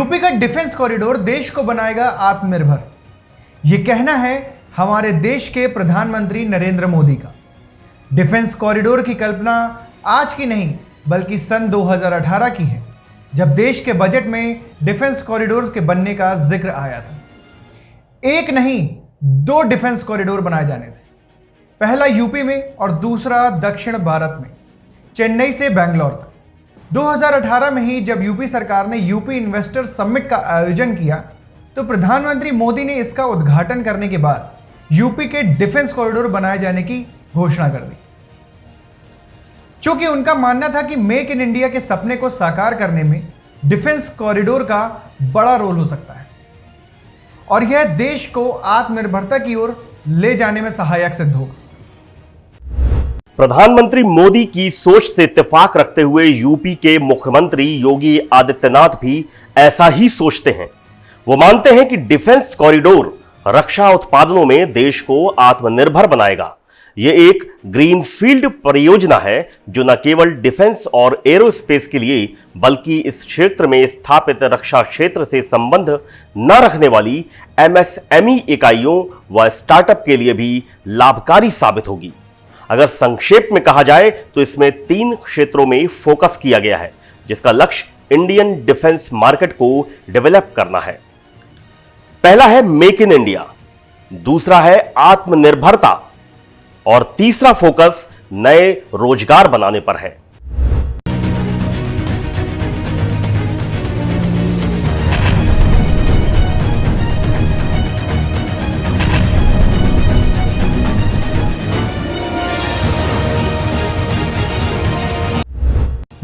UP का defence corridor देश को बनाएगा आत्मनिर्भर। यह कहना है हमारे देश के प्रधानमंत्री नरेंद्र मोदी का। डिफेंस कॉरिडोर की कल्पना आज की नहीं बल्कि सन 2018 की है, जब देश के बजट में डिफेंस कॉरिडोर के बनने का जिक्र आया था। एक नहीं 2 डिफेंस कॉरिडोर बनाए जाने थे, पहला यूपी में और दूसरा दक्षिण भारत में, चेन्नई से बैंगलोर तक। 2018 में ही जब यूपी सरकार ने यूपी इन्वेस्टर समिट का आयोजन किया तो प्रधानमंत्री मोदी ने इसका उद्घाटन करने के बाद यूपी के डिफेंस कॉरिडोर बनाए जाने की घोषणा कर दी। चूंकि उनका मानना था कि मेक इन इंडिया के सपने को साकार करने में डिफेंस कॉरिडोर का बड़ा रोल हो सकता है और यह देश को आत्मनिर्भरता की ओर ले जाने में सहायक सिद्ध होगा। प्रधानमंत्री मोदी की सोच से इत्तेफाक रखते हुए यूपी के मुख्यमंत्री योगी आदित्यनाथ भी ऐसा ही सोचते हैं। वो मानते हैं कि डिफेंस कॉरिडोर रक्षा उत्पादनों में देश को आत्मनिर्भर बनाएगा। ये एक ग्रीनफील्ड परियोजना है जो न केवल डिफेंस और एरोस्पेस के लिए बल्कि इस क्षेत्र में स्थापित रक्षा क्षेत्र से संबंध न रखने वाली एमएसएमई इकाइयों व स्टार्टअप के लिए भी लाभकारी साबित होगी। अगर संक्षेप में कहा जाए तो इसमें 3 क्षेत्रों में फोकस किया गया है, जिसका लक्ष्य इंडियन डिफेंस मार्केट को डेवलप करना है। पहला है मेक इन इंडिया, दूसरा है आत्मनिर्भरता और तीसरा फोकस नए रोजगार बनाने पर है।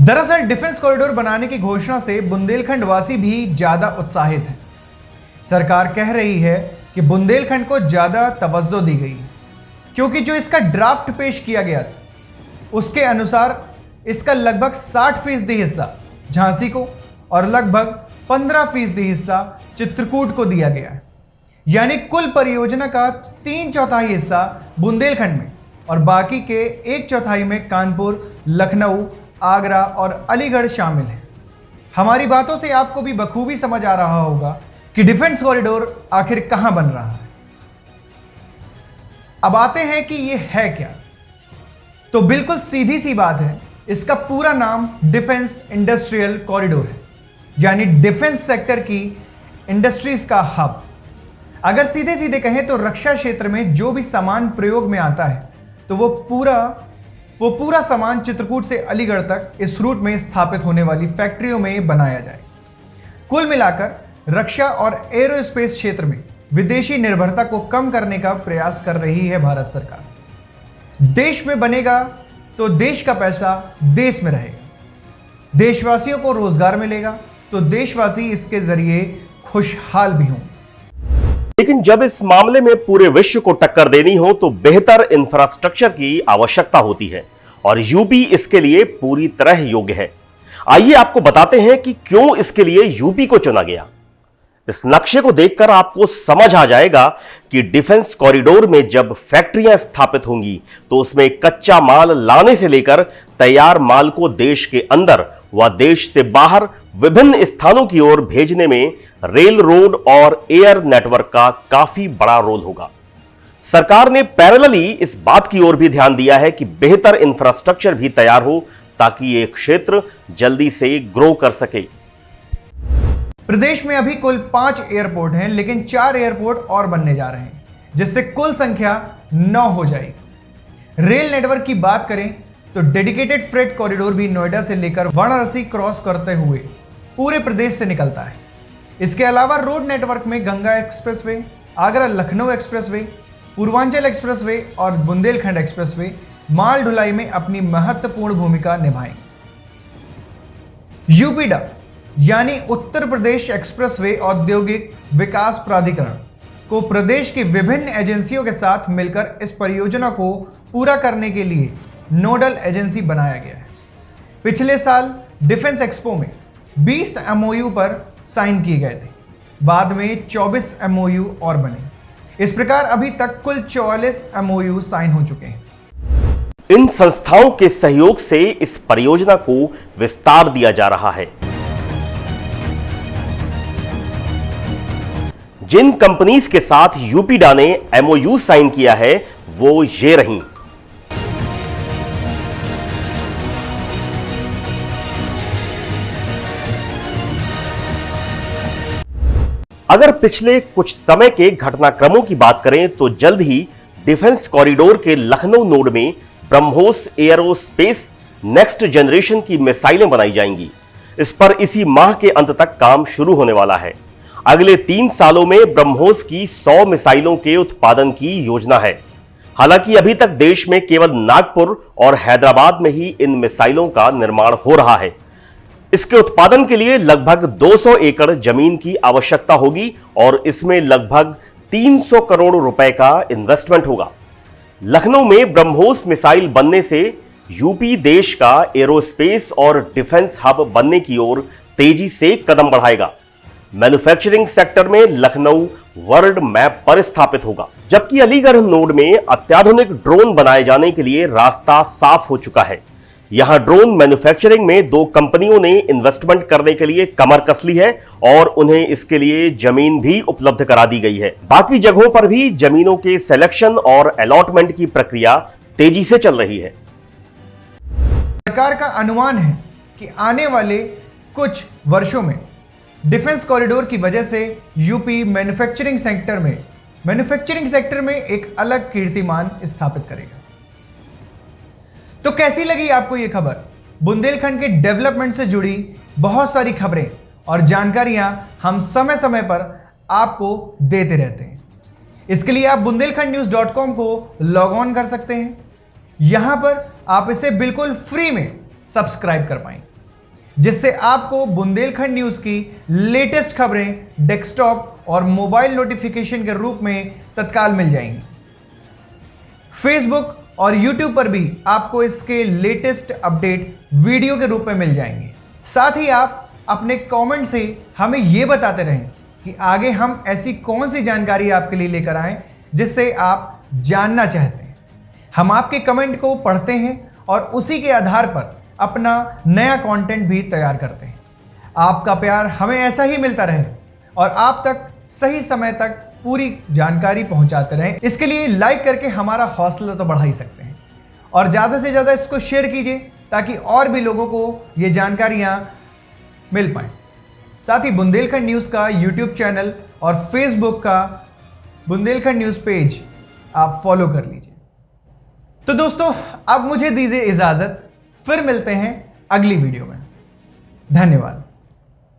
दरअसल डिफेंस कॉरिडोर बनाने की घोषणा से बुंदेलखंड वासी भी ज्यादा उत्साहित हैं। सरकार कह रही है कि बुंदेलखंड को ज्यादा तवज्जो दी गई है क्योंकि जो इसका ड्राफ्ट पेश किया गया था उसके अनुसार इसका लगभग 60% हिस्सा झांसी को और लगभग 15% हिस्सा चित्रकूट को दिया गया है। यानी कुल परियोजना का 3/4 हिस्सा बुंदेलखंड में और बाकी के 1/4 में कानपुर, लखनऊ, आगरा और अलीगढ़ शामिल है। हमारी बातों से आपको भी बखूबी समझ आ रहा होगा कि डिफेंस कॉरिडोर आखिर कहां बन रहा है। अब आते हैं कि यह है क्या। तो बिल्कुल सीधी सी बात है, इसका पूरा नाम डिफेंस इंडस्ट्रियल कॉरिडोर है, यानी डिफेंस सेक्टर की इंडस्ट्रीज का हब। अगर सीधे सीधे कहें तो रक्षा क्षेत्र में जो भी सामान प्रयोग में आता है तो वो पूरा सामान चित्रकूट से अलीगढ़ तक इस रूट में स्थापित होने वाली फैक्ट्रियों में बनाया जाए। कुल मिलाकर रक्षा और एरोस्पेस क्षेत्र में विदेशी निर्भरता को कम करने का प्रयास कर रही है भारत सरकार। देश में बनेगा तो देश का पैसा देश में रहेगा, देशवासियों को रोजगार मिलेगा तो देशवासी इसके जरिए खुशहाल भी होंगे। लेकिन जब इस मामले में पूरे विश्व को टक्कर देनी हो तो बेहतर इंफ्रास्ट्रक्चर की आवश्यकता होती है और यूपी इसके लिए पूरी तरह योग्य है। आइए आपको बताते हैं कि क्यों इसके लिए यूपी को चुना गया। इस नक्शे को देखकर आपको समझ आ जाएगा कि डिफेंस कॉरिडोर में जब फैक्ट्रियां स्थापित होंगी तो उसमें कच्चा माल लाने से लेकर तैयार माल को देश के अंदर व देश से बाहर विभिन्न स्थानों की ओर भेजने में रेल, रोड और एयर नेटवर्क का काफी बड़ा रोल होगा। सरकार ने पैरेलली इस बात की ओर भी ध्यान दिया है कि बेहतर इंफ्रास्ट्रक्चर भी तैयार हो ताकि यह क्षेत्र जल्दी से ग्रो कर सके। प्रदेश में अभी कुल 5 एयरपोर्ट हैं, लेकिन 4 एयरपोर्ट और बनने जा रहे हैं, जिससे कुल संख्या 9 हो जाएगी। रेल नेटवर्क की बात करें तो डेडिकेटेड फ्रेट कॉरिडोर भी नोएडा से लेकर वाराणसी क्रॉस करते हुए पूरे प्रदेश से निकलता है। इसके अलावा रोड नेटवर्क में Ganga expressway, Agra Lucknow expressway, Purvanchal expressway और बुंदेलखंड एक्सप्रेसवे माल ढुलाई में अपनी महत्वपूर्ण भूमिका निभाएंगे। यूपीडा यानी उत्तर प्रदेश एक्सप्रेसवे औद्योगिक विकास प्राधिकरण को प्रदेश की विभिन्न एजेंसियों के साथ मिलकर इस परियोजना को पूरा करने के लिए नोडल एजेंसी बनाया गया है। पिछले साल डिफेंस एक्सपो में 20 एमओयू पर साइन किए गए थे, बाद में 24 एमओयू और बने। इस प्रकार अभी तक कुल 44 एमओयू साइन हो चुके हैं। इन संस्थाओं के सहयोग से इस परियोजना को विस्तार दिया जा रहा है। जिन कंपनीज के साथ यूपीडा ने एमओयू साइन किया है वो ये रहीं। अगर पिछले कुछ समय के घटनाक्रमों की बात करें तो जल्द ही डिफेंस कॉरिडोर के लखनऊ नोड में ब्रह्मोस एयरोस्पेस नेक्स्ट जनरेशन की मिसाइलें बनाई जाएंगी। इस पर इसी माह के अंत तक काम शुरू होने वाला है। अगले 3 सालों में ब्रह्मोस की 100 मिसाइलों के उत्पादन की योजना है। हालांकि अभी तक देश में केवल नागपुर और हैदराबाद में ही इन मिसाइलों का निर्माण हो रहा है। इसके उत्पादन के लिए लगभग 200 एकड़ जमीन की आवश्यकता होगी और इसमें लगभग 300 करोड़ रुपए का इन्वेस्टमेंट होगा। लखनऊ में ब्रह्मोस मिसाइल बनने से यूपी देश का एरोस्पेस और डिफेंस हब बनने की ओर तेजी से कदम बढ़ाएगा। मैन्युफैक्चरिंग सेक्टर में लखनऊ वर्ल्ड मैप पर स्थापित होगा, जबकि अलीगढ़ नोड में अत्याधुनिक ड्रोन बनाए जाने के लिए रास्ता साफ हो चुका है। यहां ड्रोन मैन्युफैक्चरिंग में 2 कंपनियों ने इन्वेस्टमेंट करने के लिए कमर कस ली है और उन्हें इसके लिए जमीन भी उपलब्ध करा दी गई है। बाकी जगहों पर भी जमीनों के सिलेक्शन और अलॉटमेंट की प्रक्रिया तेजी से चल रही है। सरकार का अनुमान है कि आने वाले कुछ वर्षों में डिफेंस कॉरिडोर की वजह से यूपी मैन्युफैक्चरिंग सेक्टर में एक अलग कीर्तिमान स्थापित करेगा। तो कैसी लगी आपको यह खबर? बुंदेलखंड के डेवलपमेंट से जुड़ी बहुत सारी खबरें और जानकारियां हम समय समय पर आपको देते रहते हैं। इसके लिए आप bundelkhandnews.com को लॉग ऑन कर सकते हैं। यहां पर आप इसे बिल्कुल फ्री में सब्सक्राइब कर पाएंगे, जिससे आपको बुंदेलखंड न्यूज की लेटेस्ट खबरें डेस्कटॉप और मोबाइल नोटिफिकेशन के रूप में तत्काल मिल जाएंगी। फेसबुक और यूट्यूब पर भी आपको इसके लेटेस्ट अपडेट वीडियो के रूप में मिल जाएंगे। साथ ही आप अपने कमेंट से हमें यह बताते रहें कि आगे हम ऐसी कौन सी जानकारी आपके लिए लेकर आएं जिससे आप जानना चाहते हैं। हम आपके कमेंट को पढ़ते हैं और उसी के आधार पर अपना नया कंटेंट भी तैयार करते हैं। आपका प्यार हमें ऐसा ही मिलता रहे और आप तक सही समय तक पूरी जानकारी पहुंचाते रहें। इसके लिए लाइक करके हमारा हौसला तो बढ़ा ही सकते हैं और ज़्यादा से ज़्यादा इसको शेयर कीजिए ताकि और भी लोगों को ये जानकारियाँ मिल पाएँ। साथ ही बुंदेलखंड न्यूज़ का यूट्यूब चैनल और फेसबुक का बुंदेलखंड न्यूज़ पेज आप फॉलो कर लीजिए। तो दोस्तों, अब मुझे दीजिए इजाज़त, फिर मिलते हैं अगली वीडियो में। धन्यवाद।